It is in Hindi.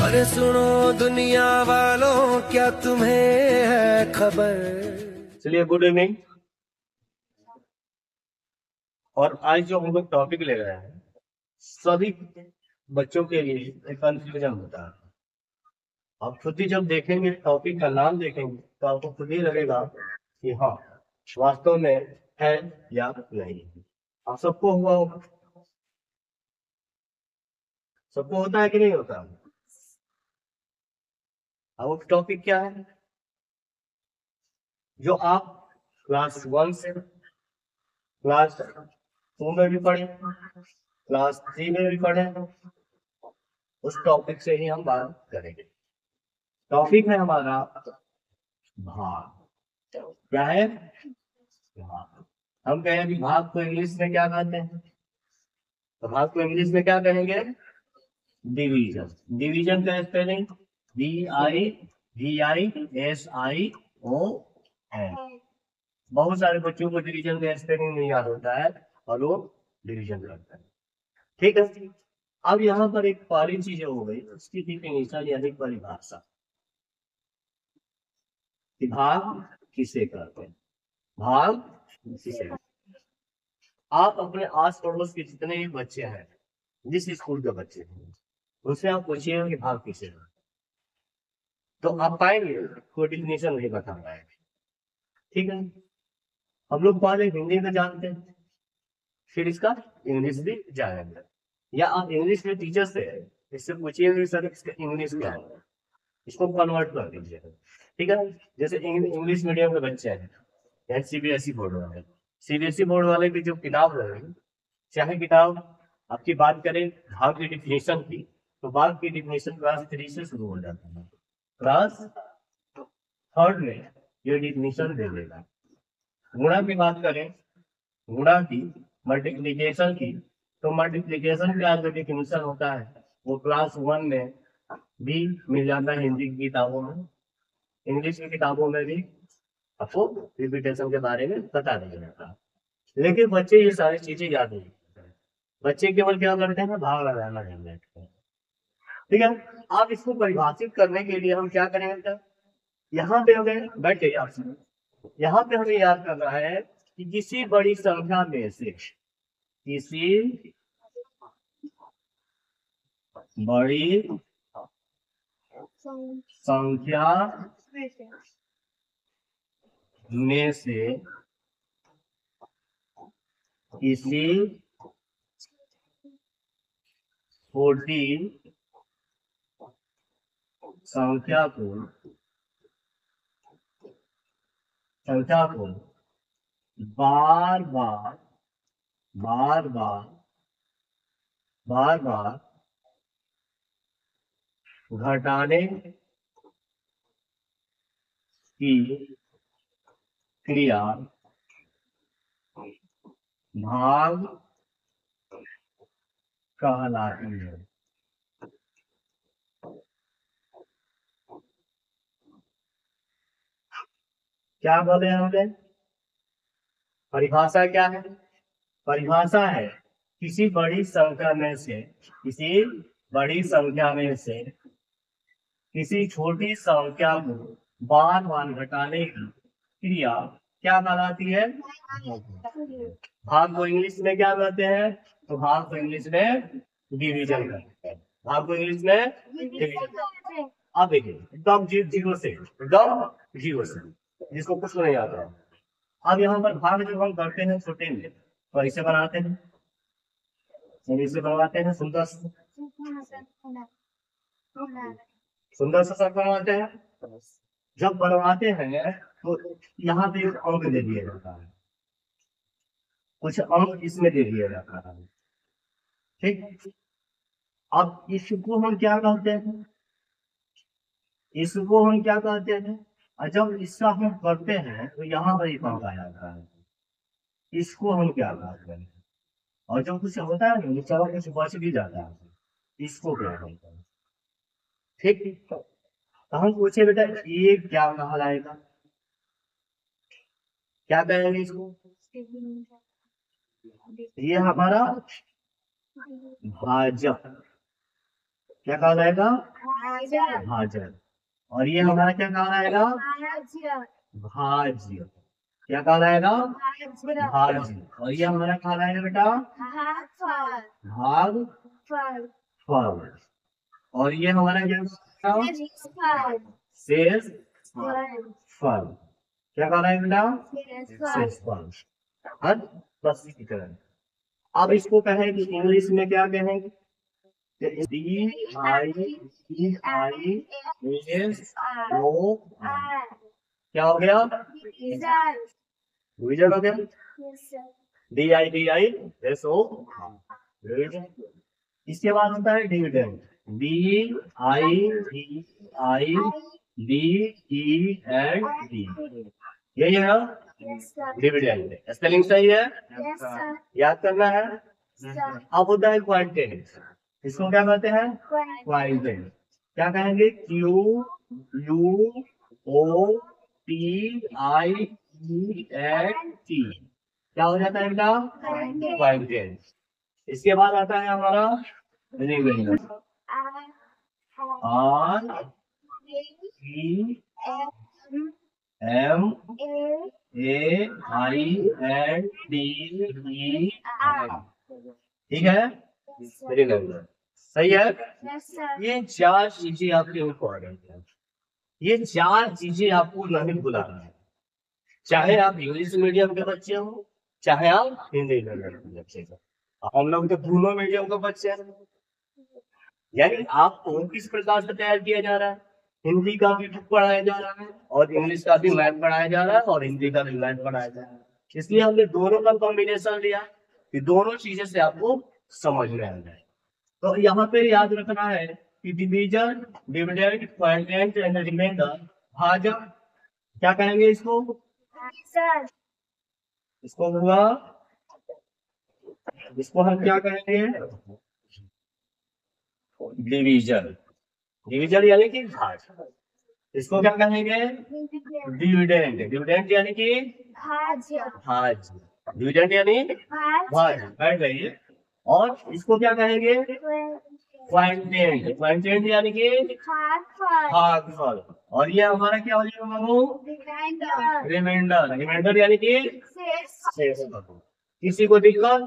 अरे सुनो दुनिया वालों, क्या तुम्हें है खबर। चलिए, गुड इवनिंग। और आज जो हम लोग टॉपिक ले रहे हैं, सभी बच्चों के लिए एक कंफ्यूजन होता है। आप खुद ही जब देखेंगे, टॉपिक का नाम देखेंगे, तो आपको खुद ही लगेगा कि हाँ, वास्तव में है या नहीं। आप सबको हुआ होगा, सबको होता है कि नहीं होता। अब वो टॉपिक क्या है जो आप क्लास 1 से क्लास 2 में भी पढ़े, क्लास 3 में भी पढ़े, उस टॉपिक से ही हम बात करेंगे। टॉपिक है हमारा भाग। क्या है? भाग। हम कहें कि भाग को इंग्लिश में क्या कहते हैं? तो भाग को इंग्लिश में क्या कहेंगे? डिवीजन। डिवीजन का स्पेलिंग DIVISION। बहुत सारे बच्चों को डिवीजन का स्पेलिंग नहीं याद होता है और वो डिवीजन करते हैं। ठीक है। अब यहाँ पर एक पहली चीज हो गई, उसकी डिफिनेशन यानी परिभाषा। भाग किसे कहते हैं? भाग किसे कहते हैं? आप अपने आस पड़ोस के जितने भी बच्चे हैं, जिस स्कूल के बच्चे हैं, उनसे आप पूछिए कि भाग किसे है, तो आप पाएंगे कोई डिफिनेशन नहीं बता पाएंगे। ठीक है। हम लोग पहले हिंदी में जानते हैं, फिर इसका इंग्लिश भी जानेंगे। या आप इंग्लिश में टीचर से इससे पूछिए सर इसका इंग्लिश क्या है, इसको कन्वर्ट कर दीजिए। ठीक है। जैसे इंग्लिश मीडियम के बच्चे हैं या सीबीएसई बोर्ड वाले, सीबीएसई बोर्ड वाले की जो किताब है, चाहे किताब आपकी बात करें भाग की डिफिनेशन की, तो भाग की डिफिनेशन क्लास 3 से शुरू हो जाता है। क्लास 3 में ये डिफिनेशन दे देगा। गुणा की बात करें, गुणा की, मल्टीप्लीकेशन की, तो मल्टीप्लीकेशन का जो डिफिनेशन होता है वो क्लास 1 में भी मिल जाता है, हिंदी की किताबों में, इंग्लिश की किताबों में भी आपको रिपीटेशन के बारे में बता दिया जाता है। लेकिन बच्चे ये सारी चीजें याद नहीं करते हैं। बच्चे केवल क्या करते हैं? भाग लगाना जान लेते हैं। ठीक है। आप इसको परिभाषित करने के लिए हम क्या करेंगे? यहाँ पे हमें बैठ गए आप, यहाँ पे हमें याद करना है कि किसी बड़ी संख्या में से, किसी बड़ी संख्या में से किसी छोटी संख्या को बार बार बार बार बार बार घटाने की क्रिया भाग कहलाती है। क्या बोले हमने? परिभाषा क्या है? परिभाषा है किसी बड़ी संख्या में से, किसी बड़ी संख्या में से किसी छोटी संख्या को बार बार घटाने की क्रिया क्या कहलाती है? भाग को इंग्लिश में क्या कहते हैं? तो भाग को इंग्लिश में डिवीजन कहते हैं। भाग को इंग्लिश में डिवीजन। अब देखिए, एकदम जीरो से, एकदम जीरो से, जिसको कुछ नहीं आता। अब यहाँ पर भाग जब हम करते हैं छोटे में, तो ऐसे बनाते हैं, इसे बनवाते हैं सुंदर सुंदर सा सर्कल बनाते हैं। जब बनवाते हैं तो यहाँ पे एक अंक दे दिया जाता है, कुछ अंक इसमें दे दिया जाता है। ठीक। अब इसको हम क्या कहते हैं? इसको हम क्या कहते हैं? और जब इसका हम करते हैं तो यहाँ पर एक अंक आ जाता है, इसको हम क्या कहते हैं? और जब कुछ होता है ना, चलो कुछ बच भी जाता है, इसको क्या कहते हैं? ठीक। तो हम पूछे बेटा ये क्या कहलाएगा? क्या कहेंगे इसको? ये हमारा भाजक। क्या कहलाएगा? भाजक। और ये हमारा क्या कहलाएगा? भाज्य। क्या कहलाएगा? भाज्य। और ये हमारा कहलाएगा बेटा भाग फल। और ये हमारा क्या? शेष फल। क्या कहलाएगा बेटा? शेष फल। स्पष्टीकरण। अब इसको कहेंगे इंग्लिश में, क्या कहेंगे? क्या हो गया? डिवीजन हो गया। DIVISO। इसके बाद होता है डिविडेंड। DIVIDEND। यही है ना डिविडेंड। स्पेलिंग सही है? याद करना है। अब होता है क्वांटेंट। इसको क्या कहते हैं? क्वांटेंट। क्या कहेंगे? QUOTIENT। क्या हो जाता है बेटा? क्वांटेंट। इसके बाद आता है हमारा रिमाइंडर। REMAINDER। ठीक है? रिमाइंडर सही है। ये चार चीजें आपके इम्पोर्टेंट है। ये चार चीजें आपको नहीं भुलाना है, चाहे आप इंग्लिश मीडियम के बच्चे हो, चाहे आप हिंदी मीडियम के बच्चे हो। हम लोग तो दोनों मीडियम के बच्चे हैं। यानी आपको किस प्रकार से तैयार किया जा रहा है? हिंदी का भी बुक पढ़ाया जा रहा है और इंग्लिश का भी मैथ पढ़ाया जा रहा है और हिंदी का भी मैथ पढ़ाया जा रहा है। इसलिए हमने दोनों का कॉम्बिनेशन लिया कि दोनों चीजें से आपको समझ में आ जाए। तो यहाँ पे याद रखना है कि डिवीजन, डिविडेंड, क्वांटेंट एंड रिमाइंडर, भाजक। क्या कहेंगे इसको? इसको हुआ, इसको हम क्या कहेंगे? डिवीजन। डिवीजन यानी कि भाग। इसको क्या कहेंगे? डिविडेंड। डिविडेंड यानी कि भाज। डिविडेंड यानी भाज। बैठ गई। और इसको क्या कहेंगे? क्वांटेंट। क्वांटेंट यानी कि भागफल। और ये हमारा क्या हो जाएगा बाबू? रिमाइंडर। रिमाइंडर यानी कि शेष। किसी को दिक्कत?